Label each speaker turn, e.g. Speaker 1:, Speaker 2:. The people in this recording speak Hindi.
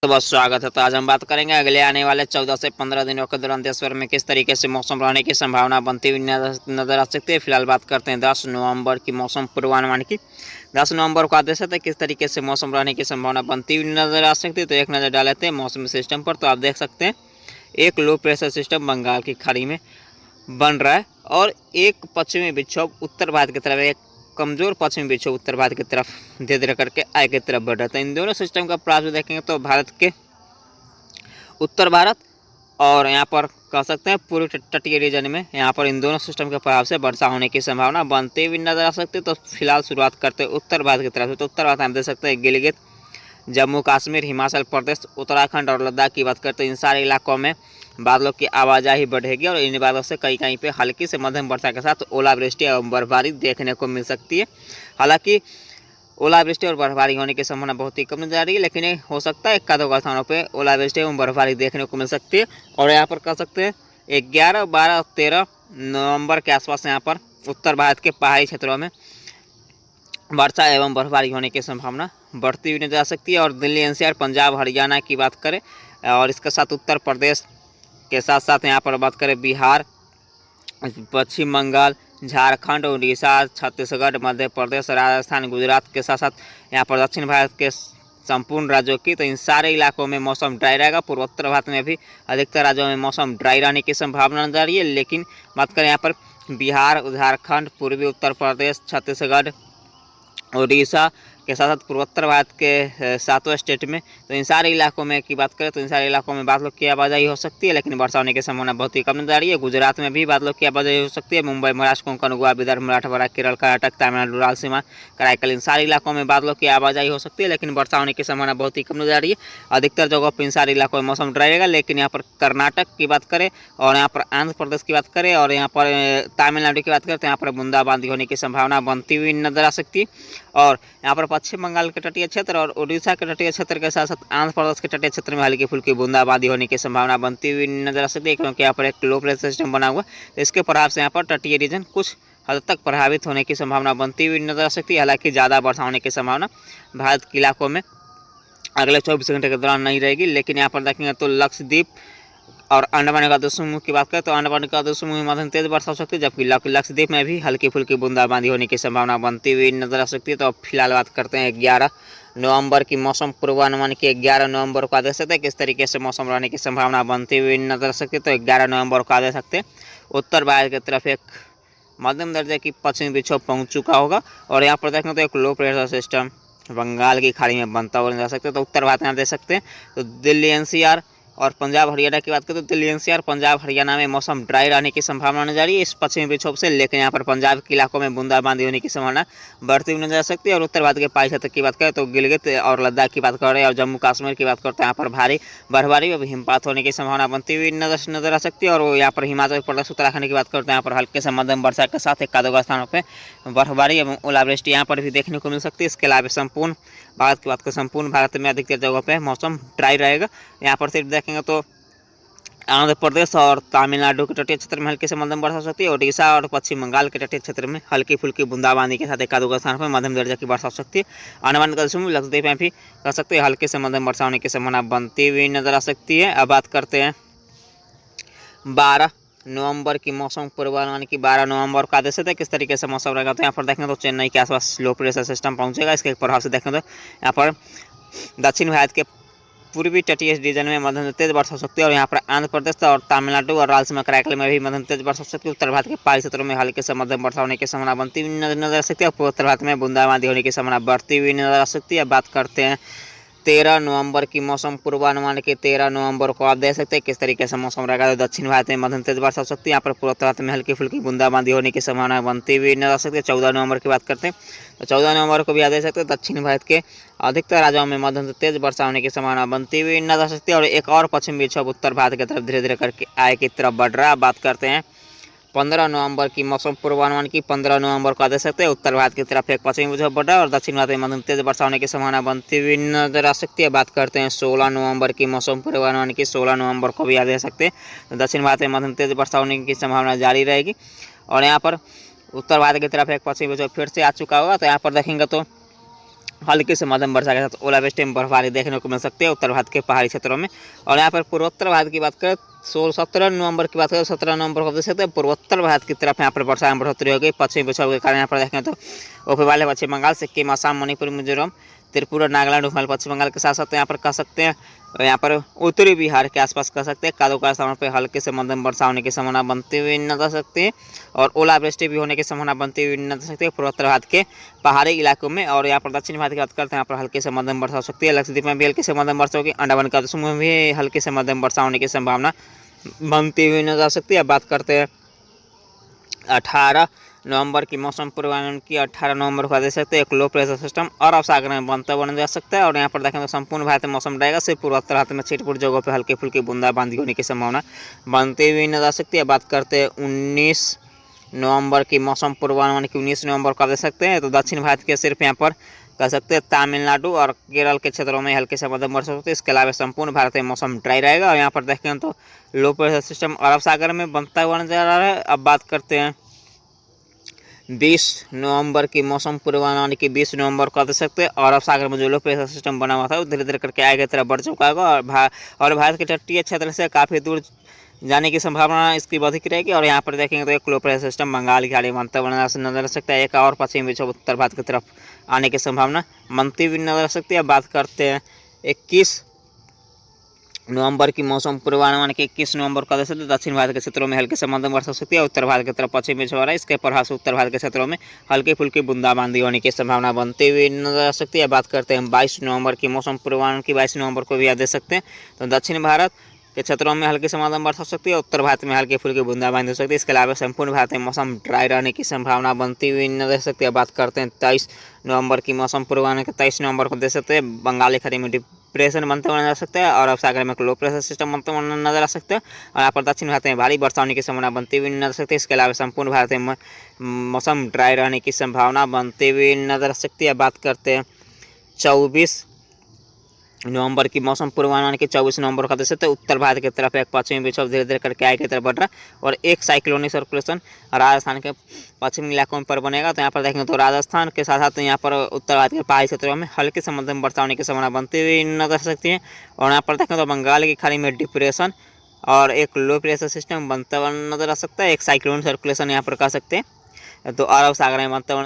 Speaker 1: तो बहुत स्वागत है। तो आज हम बात करेंगे अगले आने वाले 14 से 15 दिनों के दौरान देश भर में किस तरीके से मौसम रहने की संभावना बनती हुई नजर आ सकती है। फिलहाल बात करते हैं 10 नवंबर की मौसम पूर्वानुमान की। 10 नवंबर को आदेश है किस तरीके से मौसम रहने की संभावना बनती हुई नजर आ सकती है। तो एक नज़र डाल लेते हैं मौसमी सिस्टम पर। तो आप देख सकते हैं एक लो प्रेशर सिस्टम बंगाल की खाड़ी में बन रहा है और एक पश्चिमी विक्षोभ उत्तर भारत की तरफ, एक कमज़ोर पश्चिमी विक्षोभ उत्तर भारत की तरफ धीरे धीरे करके आगे की तरफ बढ़ रहा था। इन दोनों सिस्टम का प्रभाव देखेंगे तो भारत के उत्तर भारत और यहाँ पर कह सकते हैं पूर्वी तटीय रीजन में यहाँ पर इन दोनों सिस्टम के प्रभाव से वर्षा होने की संभावना बनती हुई नजर आ सकती है। तो फिलहाल शुरुआत करते हैं उत्तर भारत की तरफ से। तो उत्तर भारत हम देख सकते हैं गिलगित, जम्मू कश्मीर, हिमाचल प्रदेश, उत्तराखंड और लद्दाख की बात करते हैं। इन सारे इलाकों में बादलों की आवाजाही बढ़ेगी और इन बादलों से कहीं कहीं पे हल्की से मध्यम वर्षा के साथ ओलावृष्टि एवं बर्फबारी देखने को मिल सकती है। हालांकि ओलावृष्टि और बर्फबारी होने की संभावना बहुत ही कम नजर आ रही है, लेकिन हो सकता है एक दो स्थानों पर ओलावृष्टि एवं बर्फबारी देखने को मिल सकती है। और यहाँ पर कह सकते हैं 11, 12 और 13 नवंबर के आसपास यहाँ पर उत्तर भारत के पहाड़ी क्षेत्रों में वर्षा एवं बर्फबारी होने की संभावना बढ़ती हुई नजर आ सकती है। और दिल्ली, एनसीआर, पंजाब, हरियाणा की बात करें और इसके साथ उत्तर प्रदेश के साथ साथ यहाँ पर बात करें बिहार, पश्चिम बंगाल, झारखंड, उड़ीसा, छत्तीसगढ़, मध्य प्रदेश, राजस्थान, गुजरात के साथ साथ यहाँ पर दक्षिण भारत के संपूर्ण राज्यों की, तो इन सारे इलाकों में मौसम ड्राई रहेगा। पूर्वोत्तर भारत में भी अधिकतर राज्यों में मौसम ड्राई रहने की संभावना नजर आ रही है। लेकिन बात करें यहाँ पर बिहार, झारखंड, पूर्वी उत्तर प्रदेश, छत्तीसगढ़, उड़ीसा के साथ साथ पूर्वोत्तर भारत के 7 स्टेट में, तो इन सारे इलाकों में की बात करें तो इन सारे इलाकों में बादलों की आवाजाही हो सकती है, लेकिन वर्षा होने की संभावना बहुत ही कम नजर आ रही है। गुजरात में भी बादलों की आवाजाही हो सकती है। मुंबई, महाराष्ट्र, कोंकण, गोवा, विदर्भ, मराठवाड़ा, केरल, कर्नाटक, तमिलनाडु, रायलसीमा, कराईकल, इन सारे इलाकों में बादलों की आवाजाही हो सकती है, लेकिन वर्षा होने की संभावना बहुत ही कम नजर आ रही है। अधिकतर जगहों पर इन सारे इलाकों में मौसम ड्राई रहेगा। लेकिन यहाँ पर कर्नाटक की बात करें और यहाँ पर आंध्र प्रदेश की बात करें और यहाँ पर तमिलनाडु की बात करें तो यहाँ पर बूंदाबांदी होने की संभावना बनती हुई नजर आ सकती है। और यहाँ पर पश्चिम बंगाल के तटीय क्षेत्र और उड़ीसा के तटीय क्षेत्र के साथ साथ आंध्र प्रदेश के तटीय क्षेत्र में हल्की फुल्की बूंदाबांदी होने की संभावना बनती हुई नजर आ सकती है, क्योंकि यहाँ पर एक लो प्रेशर सिस्टम बना हुआ है। तो इसके प्रभाव से यहाँ पर तटीय रीजन कुछ हद तक प्रभावित होने की संभावना बनती हुई नजर आ सकती है। हालांकि ज़्यादा वर्षा होने की संभावना भारत के इलाकों में अगले 24 घंटे के दौरान नहीं रहेगी। लेकिन यहाँ पर देखेंगे तो लक्षद्वीप और अंडमान निकोबार समूह की बात करें तो अंडमान निकोबार समूह में मध्यम तेज वर्षा हो सकती है, जबकि लक्षद्वीप में भी हल्की फुल्की बूंदाबांदी होने की संभावना बनती हुई नजर आ सकती है। तो अब फिलहाल बात करते हैं 11 नवंबर की मौसम पूर्वानुमान की। 11 नवंबर को आ दे सकते हैं किस तरीके से मौसम रहने की संभावना बनती हुई नजर आ सकती है। तो 11 नवंबर को आ दे सकते हैं उत्तर भारत की तरफ एक मध्यम दर्जे की पश्चिमी विक्षोभ पहुँच चुका होगा और यहाँ पर देखेंगे तो एक लो प्रेशर सिस्टम बंगाल की खाड़ी में बनता हुआ नजर आ सकता है। तो उत्तर भारत में आप देख सकते हैं तो दिल्ली, एनसीआर और पंजाब हरियाणा की बात करें तो दिल्ली, एनसीआर, पंजाब हरियाणा में मौसम ड्राई रहने की संभावना नजर आ रही है इस पश्चिमी विक्षोभ से। लेकिन यहाँ पर पंजाब के इलाकों में बूंदाबांदी होने की संभावना बढ़ती हुई नजर आ सकती है। और उत्तर भारत के पहाड़ी क्षेत्र की बात करें तो गिलगित और लद्दाख की बात करें और जम्मू कश्मीर की बात करते हैं यहाँ पर भारी बर्फबारी और हिमपात होने की संभावना बनती हुई नजर आ सकती है। और यहाँ पर हिमाचल प्रदेश, उत्तराखंड की बात करते हैं यहाँ पर हल्के से मध्यम वर्षा के साथ एक दो स्थानों पर बर्फबारी एवं ओलावृष्टि यहाँ पर भी देखने को मिल सकती है। इसके अलावा संपूर्ण भारत की बात करें संपूर्ण भारत में अधिकतर जगहों पर मौसम ड्राई रहेगा। यहाँ पर सिर्फ देखेंगे तो आंध्र प्रदेश और तमिलनाडु के तटीय क्षेत्र में हल्की से मध्यम वर्षा हो सकती है। ओडिशा और पश्चिम बंगाल के तटीय क्षेत्र में हल्की फुल्की बूंदाबांदी के साथ एक दो स्थान पर मध्यम दर्जे की वर्षा हो सकती है। अंडमान निकोबार समूह, लक्षद्वीप में भी कह सकते हैं हल्के से मध्यम वर्षा होने की संभावना बनती हुई नजर आ सकती है। अब बात करते हैं 12 नवंबर की मौसम पूर्वानुमान की। 12 नवंबर का आदेश है किस तरीके से मौसम रहेगा। तो यहाँ पर देखेंगे तो चेन्नई के आसपास लो प्रेशर सिस्टम पहुंचेगा। इसके प्रभाव से देखेंगे तो यहाँ पर दक्षिण भारत के पूर्वी तटीय रीजन में मध्यम तेज वर्षा हो सकती है। और यहाँ पर आंध्र प्रदेश और तमिलनाडु और रायलसीमा, कराईकल में भी मध्यम तेज वर्षा हो सकती है। उत्तर भारत के पहाड़ी क्षेत्रों में हल्के से मध्यम वर्षा होने की संभावना बनती हुई नजर आ सकती है। और उत्तर भारत में बूंदाबांदी होने की संभावना बढ़ती हुई नजर आ सकती है। बात करते हैं 13 नवंबर की मौसम पूर्वानुमान के। 13 नवंबर को आप देख सकते हैं किस तरीके से मौसम रहेगा। तो दक्षिण भारत में मध्यम तेज वर्षा हो सकती है। यहाँ पर पूर्वोत्तर भारत में हल्की फुल्की बूंदाबांदी होने की संभावना बनती हुई नजर आ सकती है। 14 नवंबर की बात करते हैं तो 14 नवंबर को भी आप देख सकते हैं दक्षिण भारत के अधिकतर राज्यों में मध्यम तेज वर्षा होने की संभावना बनती हुई नजर आ सकती है। और एक और पश्चिमी विक्षोभ उत्तर भारत की तरफ धीरे धीरे करके आगे की तरफ बढ़ रहा है। बात करते हैं 15 नवंबर की मौसम पूर्वानुमान की। 15 नवंबर को देख सकते हैं उत्तर भारत की तरफ एक पश्चिमी विक्षोभ बढ़ रहा है और दक्षिण भारत में मध्यम तेज वर्षा होने की संभावना बनती हुई नजर आ सकती है। बात करते हैं 16 नवंबर की मौसम पूर्वानुमान की। 16 नवंबर को भी आप देख सकते हैं तो दक्षिण भारत में मध्यम तेज वर्षा होने की संभावना जारी रहेगी। और यहाँ पर उत्तर भारत की तरफ एक पश्चिमी विक्षोभ फिर से आ चुका होगा। तो यहाँ पर देखेंगे तो हल्की से मध्यम वर्षा के साथ ओलावृष्टि में बर्फबारी देखने को मिल सकती है उत्तर भारत के पहाड़ी क्षेत्रों में। और यहाँ पर पूर्वोत्तर भारत की बात करें 17 नवंबर की बात करें 17 नवंबर को देख सकते हैं पूर्वोत्तर भारत की तरफ यहाँ पर वर्षा में बढ़ोतरी होगी। पश्चिमी विक्षोभ के कारण यहाँ पर देखें तो ऊपरी वाले पश्चिम बंगाल, सिक्किम, असम, मणिपुर, मिजोरम, त्रिपुरा, नागालैंड, उपमहाल पश्चिम बंगाल के साथ साथ यहाँ पर कह सकते हैं यहाँ पर उत्तरी बिहार के आसपास कह सकते हैं कादो स्थानों पर हल्के से मध्यम वर्षा होने की संभावना बनती हुई नजर सकती है और ओलावृष्टि भी होने की संभावना बनती हुई नजर सकती है पूर्वोत्तर भारत के पहाड़ी इलाकों में। और यहाँ पर दक्षिण भारत की बात करते हैं यहाँ पर हल्के से मध्यम वर्षा हो सकती है। लक्षद्वीप में भी हल्की से मध्यम वर्षा होगी। अंडमान का समूह में भी हल्की से मध्यम वर्षा होने की संभावना बनती हुई नजर आ सकती है। बात करते हैं 18 नवंबर की मौसम पूर्वानुमान की। 18 नवंबर को देख सकते हैं एक लो प्रेशर सिस्टम अरब सागर में बनता हुआ नजर आ सकता है और यहाँ पर देखें तो संपूर्ण भारत में मौसम रहेगा। सिर्फ पूर्वोत्तर भारत में छिटपुट जगहों पर हल्की फुल्की बूंदाबांदी होने की संभावना बनती हुई नजर आ सकती है। बात करते हैं 19 नवंबर की मौसम पूर्वानुमान की। 19 नवंबर को देख सकते हैं तो दक्षिण भारत के सिर्फ यहाँ पर कह सकते हैं तमिलनाडु और केरल के क्षेत्रों में हल्के से मध्यम वर्षा होती है। इसके अलावा संपूर्ण भारत में मौसम ड्राई रहेगा और यहाँ पर देखें तो लो प्रेशर सिस्टम अरब सागर में बनता हुआ नजर आ रहा है। अब बात करते हैं 20 नवंबर की मौसम पूर्वानुमान की। 20 नवंबर को देख सकते हैं अरब सागर में जो लो प्रेशर सिस्टम बना हुआ था वो धीरे धीरे करके आगे की तरफ बढ़ चुका होगा और भारत के तटीय क्षेत्र से काफ़ी दूर जाने की संभावना इसकी अधिक रहेगी। और यहाँ पर देखेंगे तो एक लो प्रेशर सिस्टम बंगाल की खाड़ी में बनता हुआ नजर आ सकता है। एक और पश्चिमी विक्षोभ उत्तर भारत की तरफ आने की संभावना बनती हुई नजर आ सकती है। बात करते हैं 21 नवंबर की मौसम पूर्वानुमान की। 21 नवंबर को देख सकते हैं दक्षिण भारत के क्षेत्रों में हल्के से मध्यम वर्षा हो सकती है। उत्तर भारत की तरफ पश्चिमी विक्षोभ आ रहा है। इसके प्रभाव से उत्तर भारत के क्षेत्रों में हल्की फुल्की बूंदाबांदी होने की संभावना बनती हुई नजर आ सकती है। बात करते हैं 22 नवंबर की मौसम पूर्वानुमान की। 22 नवंबर को भी याद दे सकते हैं तो दक्षिण भारत के क्षेत्रों में हल्की से मध्यम वर्षा हो सकती है। उत्तर भारत में हल्की फुल्की बूंदाबांदी हो सकती है। इसके अलावा संपूर्ण भारत में मौसम ड्राई रहने की संभावना बनती हुई नजर आ सकती है। बात करते हैं 23 नवंबर की मौसम पूर्वानुमान के। 23 नवंबर को देख सकते हैं बंगाली खाड़ी में डिप्रेशन बनते हुए नजर आ सकता है और अरब सागर में लो प्रेशर सिस्टम बनते हुए नजर आ सकता है और यहाँ पर दक्षिण भारत में भारी वर्षा होने की संभावना बनती हुई नजर आ सकती है। इसके अलावा संपूर्ण भारत में मौसम ड्राई रहने की संभावना बनती हुई नजर आ सकती है। बात करते हैं 24 नवंबर की मौसम पूर्वानुमान की। 24 नवंबर का देख सकते हैं उत्तर भारत की तरफ एक पश्चिमी विक्षोभ धीरे धीरे करके आगे की तरफ बढ़ रहा है और एक साइक्लोनिक सर्कुलेशन राजस्थान के पश्चिमी इलाकों पर बनेगा। तो यहाँ पर देखेंगे तो राजस्थान के साथ साथ यहाँ पर उत्तर भारत के पहाड़ी क्षेत्रों में हल्की से मध्यम वर्षा होने की संभावना बनती हुई नजर आ सकती है। और यहाँ पर देखें तो बंगाल की खाड़ी में डिप्रेशन और एक लो प्रेशर सिस्टम बनता हुआ नजर आ सकता है। एक साइक्लोनिक सर्कुलेशन यहाँ पर कह सकते हैं तो अरब सागर में बनता हुआ